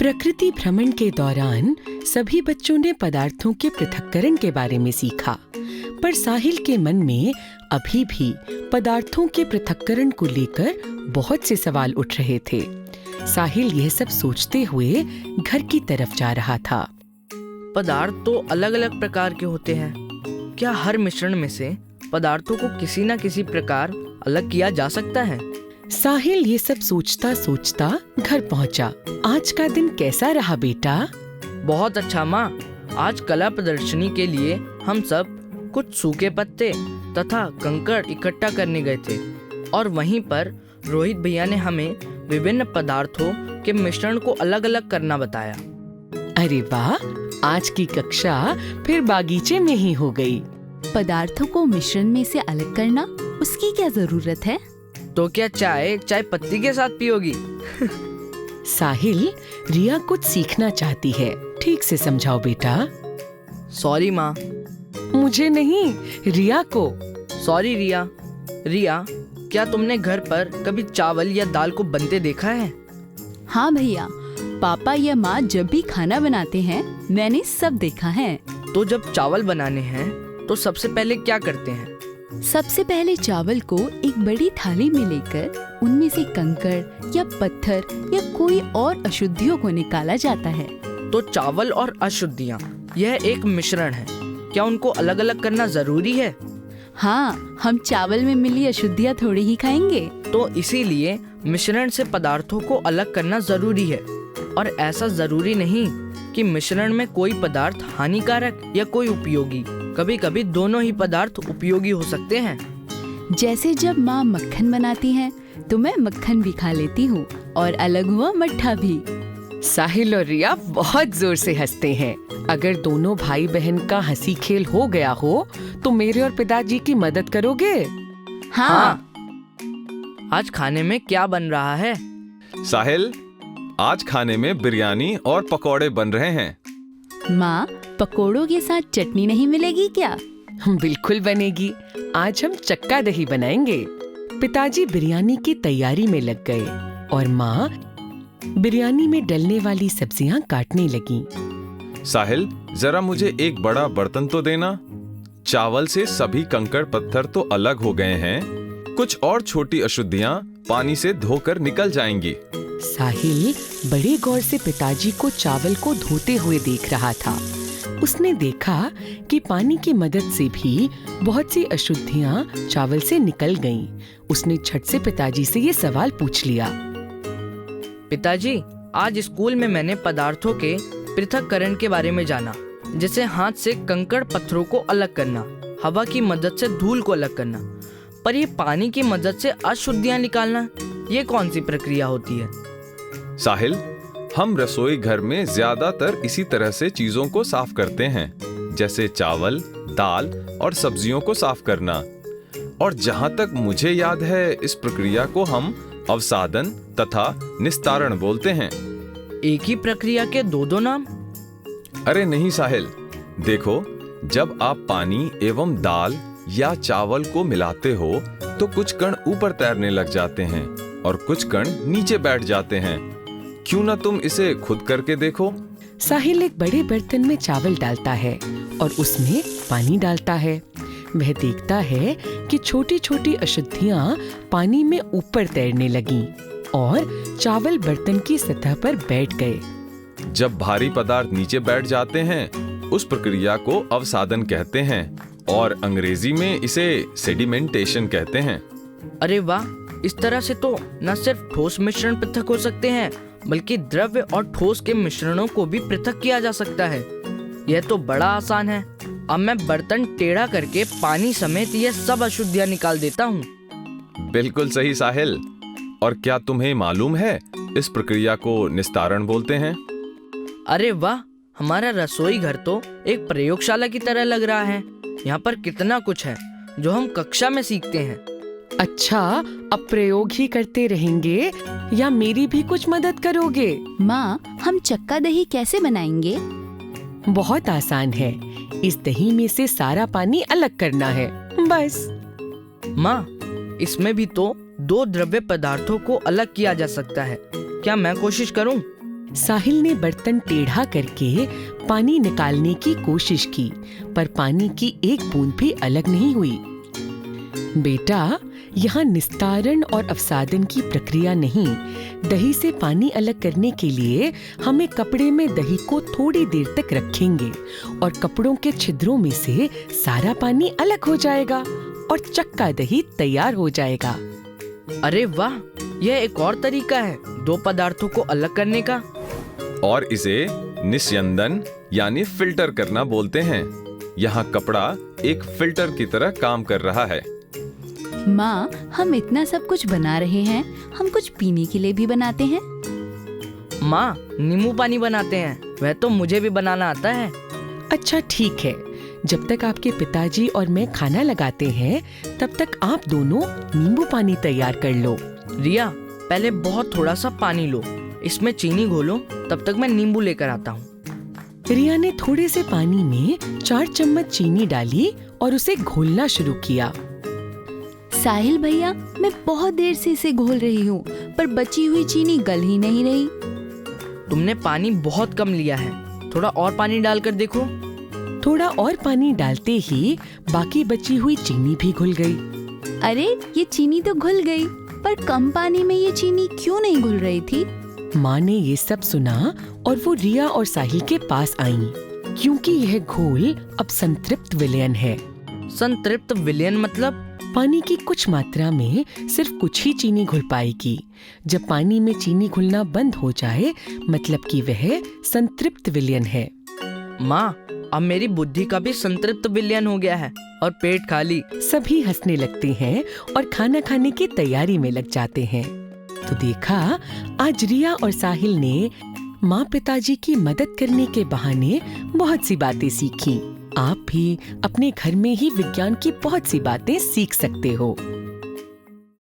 प्रकृति भ्रमण के दौरान सभी बच्चों ने पदार्थों के पृथक्करण के बारे में सीखा, पर साहिल के मन में अभी भी पदार्थों के पृथक्करण को लेकर बहुत से सवाल उठ रहे थे। साहिल यह सब सोचते हुए घर की तरफ जा रहा था। पदार्थ तो अलग अलग प्रकार के होते हैं। क्या हर मिश्रण में से पदार्थों को किसी न किसी प्रकार अलग किया जा सकता है? साहिल ये सब सोचता सोचता घर पहुंचा। आज का दिन कैसा रहा बेटा? बहुत अच्छा माँ। आज कला प्रदर्शनी के लिए हम सब कुछ सूखे पत्ते तथा कंकड़ इकट्ठा करने गए थे और वहीं पर रोहित भैया ने हमें विभिन्न पदार्थों के मिश्रण को अलग अलग करना बताया। अरे वाह, आज की कक्षा फिर बागीचे में ही हो गई। पदार्थों को मिश्रण में से अलग करना, उसकी क्या जरूरत है? तो क्या चाय पत्ती के साथ पियोगी? साहिल, रिया कुछ सीखना चाहती है, ठीक से समझाओ बेटा। सॉरी माँ। मुझे नहीं, रिया को। सॉरी रिया। रिया, क्या तुमने घर पर कभी चावल या दाल को बनते देखा है? हाँ भैया, पापा या माँ जब भी खाना बनाते हैं मैंने सब देखा है। तो जब चावल बनाने हैं तो सबसे पहले क्या करते हैं? सबसे पहले चावल को एक बड़ी थाली में लेकर उनमें से कंकड़ या पत्थर या कोई और अशुद्धियों को निकाला जाता है। तो चावल और अशुद्धियाँ, यह एक मिश्रण है। क्या उनको अलग अलग करना जरूरी है? हाँ, हम चावल में मिली अशुद्धियाँ थोड़ी ही खाएंगे। तो इसीलिए मिश्रण से पदार्थों को अलग करना जरूरी है। और ऐसा जरूरी नहीं कि मिश्रण में कोई पदार्थ हानिकारक या कोई उपयोगी। कभी कभी दोनों ही पदार्थ उपयोगी हो सकते हैं। जैसे जब माँ मक्खन बनाती हैं तो मैं मक्खन भी खा लेती हूँ और अलग हुआ मट्ठा भी। साहिल और रिया बहुत जोर से हंसते हैं। अगर दोनों भाई बहन का हंसी खेल हो गया हो तो मेरे और पिताजी की मदद करोगे? हाँ। आज खाने में क्या बन रहा है? साहिल, आज खाने में बिरयानी और पकौड़े बन रहे हैं। माँ, पकोड़ों के साथ चटनी नहीं मिलेगी क्या? बिल्कुल बनेगी। आज हम चक्का दही बनाएंगे। पिताजी बिरयानी की तैयारी में लग गए और माँ बिरयानी में डलने वाली सब्जियां काटने लगी। साहिल, जरा मुझे एक बड़ा बर्तन तो देना। चावल से सभी कंकड़ पत्थर तो अलग हो गए हैं, कुछ और छोटी अशुद्धियां पानी से धोकर निकल जाएंगी। साहिल बड़े गौर से पिताजी को चावल को धोते हुए देख रहा था। उसने देखा कि पानी की मदद से भी बहुत सी अशुद्धियां चावल से निकल गईं। उसने झट से पिताजी से ये सवाल पूछ लिया। पिताजी, आज स्कूल में मैंने पदार्थों के पृथक्करण के बारे में जाना, जैसे हाथ से कंकड़ पत्थरों को अलग करना, हवा की मदद से धूल को अलग करना, पर ये पानी की मदद से अशुद्धियां निकालना, ये कौन सी प्रक्रिया होती है? साहिल, हम रसोई घर में ज्यादातर इसी तरह से चीजों को साफ करते हैं, जैसे चावल, दाल और सब्जियों को साफ करना। और जहां तक मुझे याद है, इस प्रक्रिया को हम अवसादन तथा निस्तारण बोलते हैं। एक ही प्रक्रिया के दो नाम? अरे नहीं साहिल, देखो, जब आप पानी एवं दाल या चावल को मिलाते हो तो कुछ कण ऊपर तैरने लग जाते हैं और कुछ कण नीचे बैठ जाते हैं। क्यों ना तुम इसे खुद करके देखो? साहिल एक बड़े बर्तन में चावल डालता है और उसमें पानी डालता है। वह देखता है कि छोटी छोटी अशुद्धियां पानी में ऊपर तैरने लगीं और चावल बर्तन की सतह पर बैठ गए। जब भारी पदार्थ नीचे बैठ जाते हैं, उस प्रक्रिया को अवसादन कहते हैं और अंग्रेजी में इसे सेडिमेंटेशन कहते हैं। अरे वाह, इस तरह से तो न सिर्फ ठोस मिश्रण पृथक हो सकते हैं, बल्कि द्रव्य और ठोस के मिश्रणों को भी पृथक किया जा सकता है। यह तो बड़ा आसान है। अब मैं बर्तन टेढ़ा करके पानी समेत यह सब अशुद्धियां निकाल देता हूँ। बिल्कुल सही साहिल। और क्या तुम्हें मालूम है, इस प्रक्रिया को निस्तारण बोलते हैं। अरे वाह, हमारा रसोई घर तो एक प्रयोगशाला की तरह लग रहा है। यहाँ पर कितना कुछ है जो हम कक्षा में सीखते हैं। अच्छा, अब प्रयोग ही करते रहेंगे या मेरी भी कुछ मदद करोगे? माँ, हम चक्का दही कैसे बनाएंगे? बहुत आसान है। इस दही में से सारा पानी अलग करना है, बस। माँ, इसमें भी तो दो द्रव्य पदार्थों को अलग किया जा सकता है। क्या मैं कोशिश करूँ? साहिल ने बर्तन टेढ़ा करके पानी निकालने की कोशिश की, पर पानी की एक बूंद भी अलग नहीं हुई। बेटा, यहाँ निस्तारण और अवसादन की प्रक्रिया नहीं, दही से पानी अलग करने के लिए हमें कपड़े में दही को थोड़ी देर तक रखेंगे और कपड़ों के छिद्रों में से सारा पानी अलग हो जाएगा और चक्का दही तैयार हो जाएगा। अरे वाह, यह एक और तरीका है दो पदार्थों को अलग करने का। और इसे निस्यंदन यानी फिल्टर करना बोलते हैं। यहाँ कपड़ा एक फिल्टर की तरह काम कर रहा है। माँ, हम इतना सब कुछ बना रहे हैं, हम कुछ पीने के लिए भी बनाते हैं। माँ, नींबू पानी बनाते हैं, वह तो मुझे भी बनाना आता है। अच्छा ठीक है, जब तक आपके पिताजी और मैं खाना लगाते हैं तब तक आप दोनों नींबू पानी तैयार कर लो। रिया, पहले बहुत थोड़ा सा पानी लो, इसमें चीनी घोलो, तब तक मैं नींबू लेकर आता हूँ। रिया ने थोड़े से पानी में 4 चम्मच चीनी डाली और उसे घोलना शुरू किया। साहिल भैया, मैं बहुत देर से इसे घोल रही हूँ, पर बची हुई चीनी गल ही नहीं रही। तुमने पानी बहुत कम लिया है, थोड़ा और पानी डालकर देखो। थोड़ा और पानी डालते ही बाकी बची हुई चीनी भी घुल गई। अरे, ये चीनी तो घुल गई, पर कम पानी में ये चीनी क्यों नहीं घुल रही थी? माँ ने ये सब सुना और वो रिया और साहिल के पास आईं, क्योंकि यह घोल अब संतृप्त विलयन है। संतृप्त विलयन मतलब? पानी की कुछ मात्रा में सिर्फ कुछ ही चीनी घुल पाएगी। जब पानी में चीनी घुलना बंद हो जाए, मतलब कि वह संतृप्त विलयन है। माँ, अब मेरी बुद्धि का भी संतृप्त विलयन हो गया है और पेट खाली। सभी हंसने लगते हैं और खाना खाने की तैयारी में लग जाते हैं। तो देखा, आज रिया और साहिल ने माँ पिताजी की मदद करने के बहाने बहुत सी बातें सीखी। आप भी अपने घर में ही विज्ञान की बहुत सी बातें सीख सकते हो।